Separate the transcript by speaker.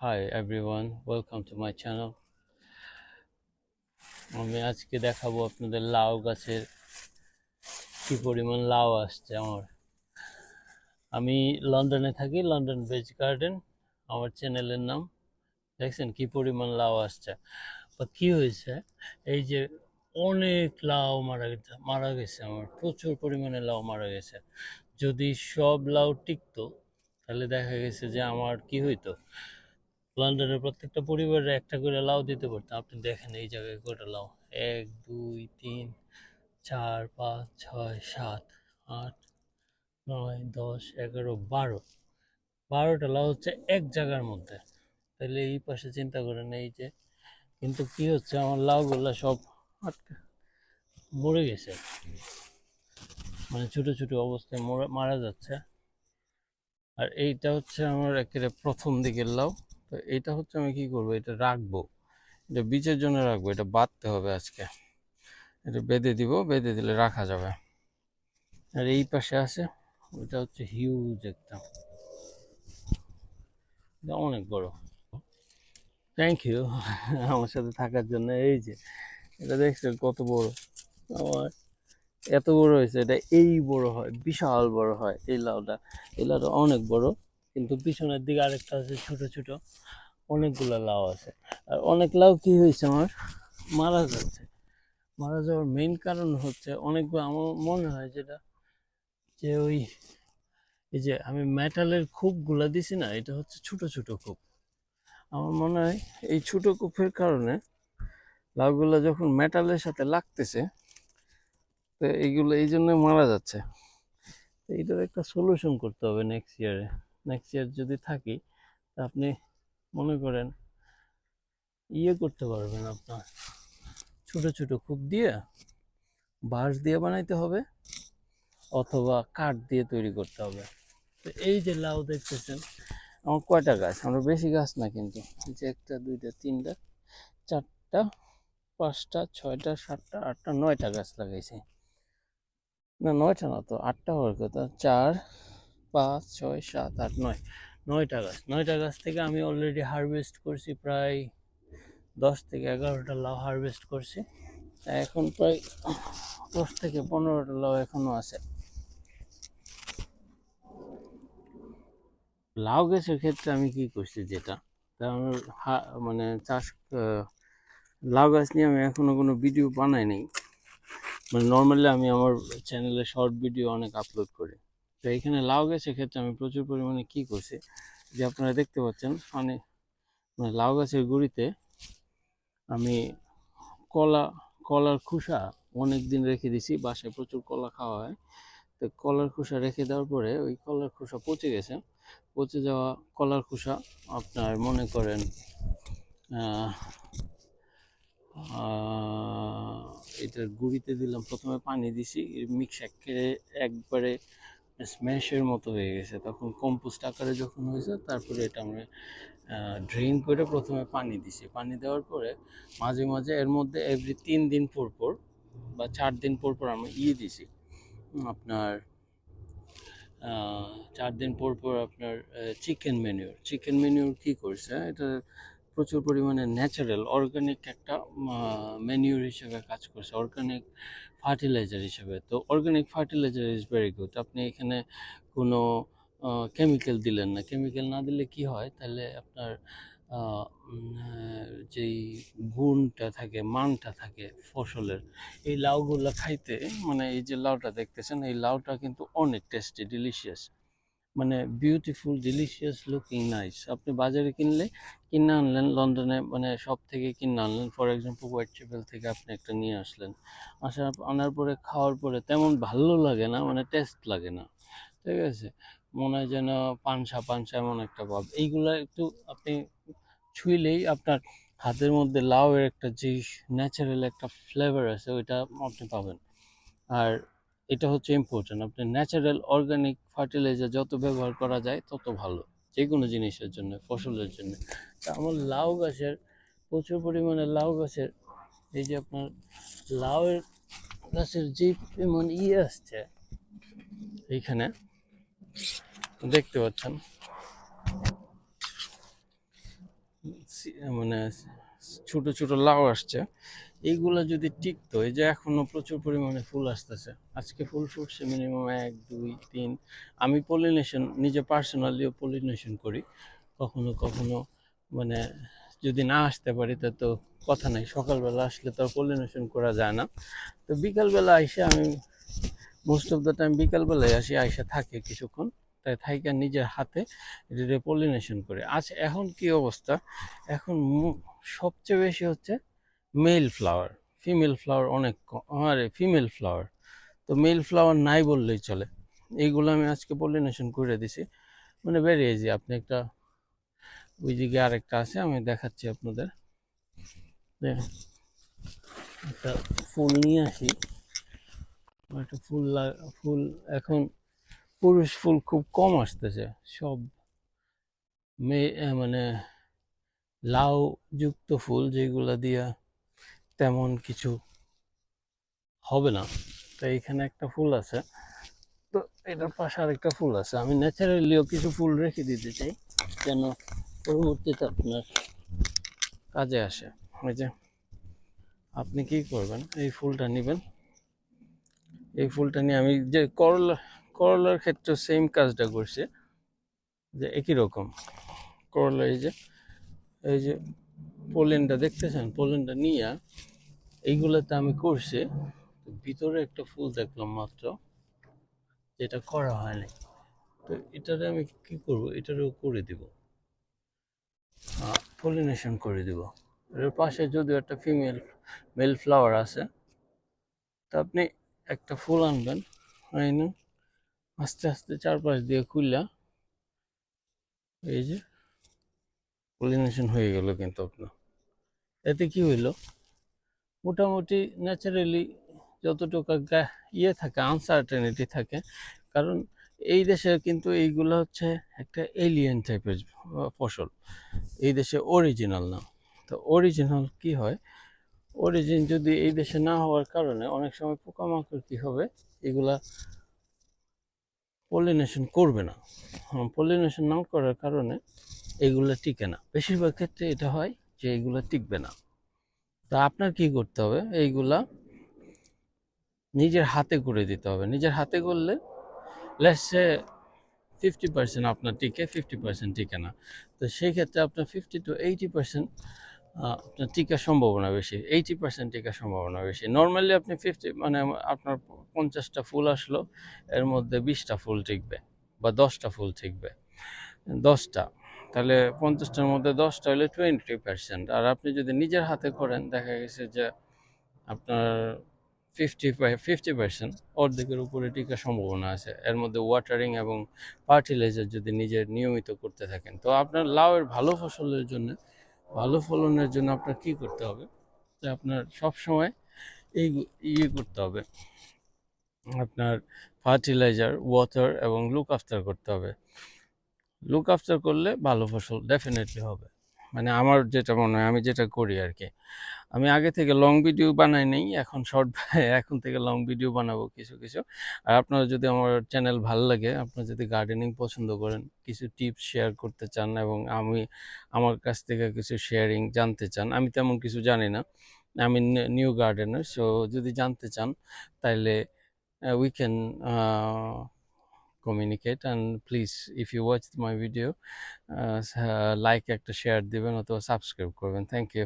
Speaker 1: Hi everyone, welcome to my channel. আমি আজকে দেখাবো আপনাদের লাউ গাছের কি পরিমাণ লাউ আসছে আমার। আমি লন্ডনে থাকি, লন্ডন ভেজ গার্ডেন আমার চ্যানেলের নাম। দেখছেন কি পরিমাণ লাউ আসছে। বা কি হয়েছে, এই যে অনেক লাউ মারা গেছে আমার, প্রচুর পরিমাণে লাউ মারা গেছে। যদি সব লাউ টিকতো তাহলে দেখা গেছে যে আমার কি হইতো, লন্ডনের প্রত্যেকটা পরিবারে একটা করে লাউ দিতে পারতাম। আপনি দেখেন এই জায়গায় কয়টা লাউ, 1 2 3 4 5 6 7 8 9 10 11 12, 12টা লাউ হচ্ছে এক জায়গার মধ্যে। তাহলে এই পাশে চিন্তা করেন এই যে, কিন্তু কি হচ্ছে আমার লাউগুলা সব আটকে মরে গেছে, মানে ছোট ছোট অবস্থায় মারা যাচ্ছে। আর এইটা হচ্ছে আমার একেবারে প্রথম দিকের লাউ। তো এইটা হচ্ছে আমি কি করবো, এটা রাখবো, এটা বীজের জন্য রাখবো, এটা বাঁধতে হবে আজকে। এটা বেঁধে দিব, বেঁধে দিলে রাখা যাবে। আর এই পাশে আছে, ওইটা হচ্ছে হিউজ একটা, এটা অনেক বড়। থ্যাংক ইউ আমার সাথে থাকার জন্য। এই যে এটা দেখছেন কত বড় আমার, এত বড় হয়েছে, এটা এই বড় হয়, বিশাল বড় হয় এই লাউটা। এই লাউটা অনেক বড়, কিন্তু পিছনের দিকে আরেকটা আছে ছোট ছোট, অনেকগুলা লাউ আছে। আর অনেক লাউ কি হয়েছে আমার, মারা যাচ্ছে। মারা যাওয়ার মেইন কারণ হচ্ছে অনেকগুলো, আমার মনে হয় যেটা, যে ওই, এই যে আমি মেটালের খোপগুলা দিছি না, এটা হচ্ছে ছোট ছোট খোপ। আমার মনে হয় এই ছোট খোপের কারণে লাউগুলা যখন মেটালের সাথে লাগতেছে, তো এইগুলো এই জন্য মারা যাচ্ছে। তো এইটার একটা সলিউশন করতে হবে নেক্সট ইয়ারে। নেক্সট ইয়ার যদি থাকি, তা আপনি মনে করেন করতে পারবেন, আপনার ছোট ছোট খোপ দিয়ে বাঁশ দিয়ে বানাইতে হবে, অথবা কাঠ দিয়ে তৈরি করতে হবে। তো এই যে লাউ দেখতেছেন, আমার কয়টা গাছ, আমার বেশি গাছ না কিন্তু, যে একটা দুইটা তিনটা চারটা পাঁচটা ছয়টা সাতটা আটটা নয়টা গাছ লাগাইছি। না, নয়টা না তো, আটটা হওয়ার কথা। 4 5 6 7 8 9, নয়টা গাছ। নয়টা গাছ থেকে আমি অলরেডি হারভেস্ট করছি প্রায় 10 থেকে 11টা লাউ হারভেস্ট করছি। এখন প্রায় 10 থেকে 15টা লাউ এখনো আছে। লাউ গাছের ক্ষেত্রে আমি কি করছি, যেটা আমার মানে চাষ, লাউ গাছ নিয়ে আমি এখনো কোনো ভিডিও বানাই নাই। মানে নর্মালি আমি আমার চ্যানেলে শর্ট ভিডিও অনেক আপলোড করি। তো এখানে লাউ গাছের ক্ষেত্রে আমি প্রচুর পরিমাণে কি করছি, যে আপনারা দেখতে পাচ্ছেন, মানে লাউ গাছের গুঁড়িতে আমি কলা কলার খোসা অনেক দিন রেখে দিছি। বাসায় প্রচুর কলা খাওয়া হয়। তো কলার খোসা রেখে দেওয়ার পরে ওই কলার খোসা পচে গেছে। পচে যাওয়া কলার খোসা আপনার মনে করেন এটার গুঁড়িতে দিলাম, প্রথমে পানি দিছি, মিক্স একবারে স্ম্যাশের মতো হয়ে গেছে। তখন কম্পোস্ট আকারে যখন হয়েছে, তারপরে এটা আমরা ড্রেন করে প্রথমে পানি দিছি। পানি দেওয়ার পরে মাঝে মাঝে এর মধ্যে এভরি 3 দিন পর পর বা 4 দিন পর পর আমরা দিছি, আপনার 4 দিন পর পর আপনার চিকেন ম্যানিউর কি করছে, এটা প্রচুর পরিমাণে ন্যাচারাল অর্গানিক একটা ম্যানিউর হিসেবে কাজ করছে, অর্গানিক ফার্টিলাইজার হিসেবে। তো organic fertiliser is very good. আপনি এখানে কোনো কেমিক্যাল দিলেন না। কেমিক্যাল না দিলে কি হয়, তাহলে আপনার যেই গুণটা থাকে, মানটা থাকে ফসলের, এই লাউগুলো খাইতে, মানে এই যে লাউটা দেখতেছেন, এই লাউটা কিন্তু অনেক টেস্টি, ডিলিশিয়াস, মানে বিউটিফুল, ডিলিশিয়াস লুকিং, নাইস। আপনি বাজারে কিনে আনলেন, লন্ডনে মানে সব থেকে কিনে আনলেন, ফর এক্সাম্পল হোয়াইট চ্যাপেল থেকে আপনি একটা নিয়ে আসলেন। আনার পরে খাওয়ার পরে তেমন ভালো লাগে না, মানে টেস্ট লাগে না, ঠিক আছে। মনে হয় যেন পানসা পানসা এমন একটা ভাব। এইগুলা একটু আপনি ছুঁইলেই আপনার হাতের মধ্যে লাউ এর একটা যে ন্যাচারাল একটা ফ্লেভার আছে, ওইটা আপনি পাবেন। আর এটা হচ্ছে ইম্পর্টেন্ট, আপনি ন্যাচারাল অর্গানিক ফার্টিলাইজার যত ব্যবহার করা যায় তত ভালো, যে কোনো জিনিসের জন্য, ফসলের জন্য। তা আমার লাউ গাছের, প্রচুর পরিমাণে লাউ গাছের, এই যে আপনার লাউ গাছের যে পরিমাণ আসছে, এইখানে দেখতে পাচ্ছেন, মানে ছোট ছোট লাউ আসছে, এইগুলা যদি টিকতো, এই যে এখনো প্রচুর পরিমাণে ফুল আসতেছে, আজকে ফুল ফুটছে মিনিমাম 1 2 3। আমি পলিনেশন নিজে পার্সোনালিও পলিনেশন করি, কখনো কখনো মানে যদি না আসতে পারি তা তো কথা নাই, সকালবেলা আসলে তো আর পলিনেশন করা যায় না। তো বিকালবেলা আইসে আমি মোস্ট অফ দ্য টাইম বিকালবেলায় আসি, আইসা থাকে কিছুক্ষণ, তাই থাইকা নিজের হাতে এটা পলিনেশন করে। আচ্ছা এখন কি অবস্থা, এখন সবচেয়ে বেশি হচ্ছে মেল ফ্লাওয়ার, ফিমেল ফ্লাওয়ার অনেক কম, আরে ফিমেল ফ্লাওয়ার তো মেল ফ্লাওয়ার নাই বললেই চলে। এইগুলো আমি আজকে পলিনেশন করে দিছি, মানে বেরিয়ে যে আপনি একটা, ওই দিকে আরেকটা আছে আমি দেখাচ্ছি আপনাদের, একটা ফুল নিয়ে আসি। একটা ফুল এখন পুরুষ ফুল খুব কম আসতেছে, সব মানে লাউ যুক্ত ফুল, যেগুলা দিয়া তেমন কিছু হবে না। তো এখানে একটা ফুল আছে, তো এটার পাশে আরেকটা ফুল আছে, আমি ন্যাচারালিও কিছু ফুল রেখে দিতে চাই যেন পরবর্তীতে আপনার কাজে আসে। ওই যে আপনি কি করবেন, এই ফুলটা নেবেন, এই ফুলটা নিয়ে আমি যে করলার ক্ষেত্রে সেম কাজটা করছি, যে একই রকম করলা, এই যে পোলেনটা দেখতেছেন, পোলেনটা নিয়ে এইগুলোতে আমি করছি, ভিতরে একটা ফুল দেখলাম মাত্র, যেটা করা হয়নি। তো এটারে আমি কি করব, এটারেও করে দিব, পলিনেশন করে দিব। এর পাশে যদিও একটা মেল ফ্লাওয়ার আছে, তো আপনি একটা ফুল আনবেন, আইনা আস্তে আস্তে চারপাশ দিয়ে খুললা, এই যে পলিনেশন হয়ে গেল। কিন্তু আপনার এতে কি হইলো, মোটামুটি ন্যাচারালি যতটুকু ইয়ে থাকে, আনসার্টেনিটি থাকে, কারণ এই দেশে কিন্তু এইগুলো হচ্ছে একটা এলিয়েন টাইপের ফসল, এই দেশে অরিজিনাল না। তো অরিজিনাল কি হয়, অরিজিন যদি এই দেশে না হওয়ার কারণে অনেক সময় পোকামাকড় কি হবে, এগুলা পলিনেশন করবে না। পলিনেশন না করার কারণে এগুলো টিকে না, বেশিরভাগ ক্ষেত্রে এটা হয় যে এগুলো টিকবে না। তা আপনার কি করতে হবে, এইগুলা নিজের হাতে করে দিতে হবে। নিজের হাতে করলে লেটস সে 50% আপনার টিকে, 50% টিকে না। তো সেই ক্ষেত্রে আপনার 50 to 80% আপনার টিকার সম্ভাবনা বেশি, 80% টিকার সম্ভাবনা বেশি। নর্মালি আপনি 50 মানে আপনার 50টা ফুল আসলো, এর মধ্যে 20টা ফুল টিকবে বা 10টা ফুল টিকবে, 10টা, তাহলে 50টার মধ্যে 10টা হলে 20%। আর আপনি যদি নিজের হাতে করেন, দেখা গেছে যে আপনার 50% অর্ধেকের উপরে টিকার সম্ভাবনা আছে। এর মধ্যে ওয়াটারিং এবং ফার্টিলাইজার যদি নিজের নিয়মিত করতে থাকেন, তো আপনার লাউয়ের ভালো ফসলের জন্য, ভালো ফলনের জন্য আপনার কি করতে হবে, যে আপনার সবসময় এই ইয়ে করতে হবে, আপনার ফার্টিলাইজার, ওয়াটার এবং লুক আফটার করতে হবে। লুক আফটার করলে ভালো ফসল ডেফিনেটলি হবে, মানে আমার যেটা মনে হয়, আমি যেটা করি আর কি। আমি আগে থেকে লং ভিডিও বানাই নেই, এখন শর্ট এখন থেকে লং ভিডিও বানাবো কিছু কিছু। আর আপনারা যদি আমার চ্যানেল ভালো লাগে, আপনারা যদি গার্ডেনিং পছন্দ করেন, কিছু টিপস শেয়ার করতে চান এবং আমার কাছ থেকে কিছু শেয়ারিং জানতে চান, আমি তেমন কিছু জানি না, আমি নিউ গার্ডেনার, সো যদি জানতে চান তাহলে we can communicate, and please if you watch my video, like একটা শেয়ার দিবেন অথবা সাবস্ক্রাইব করবেন। Thank you.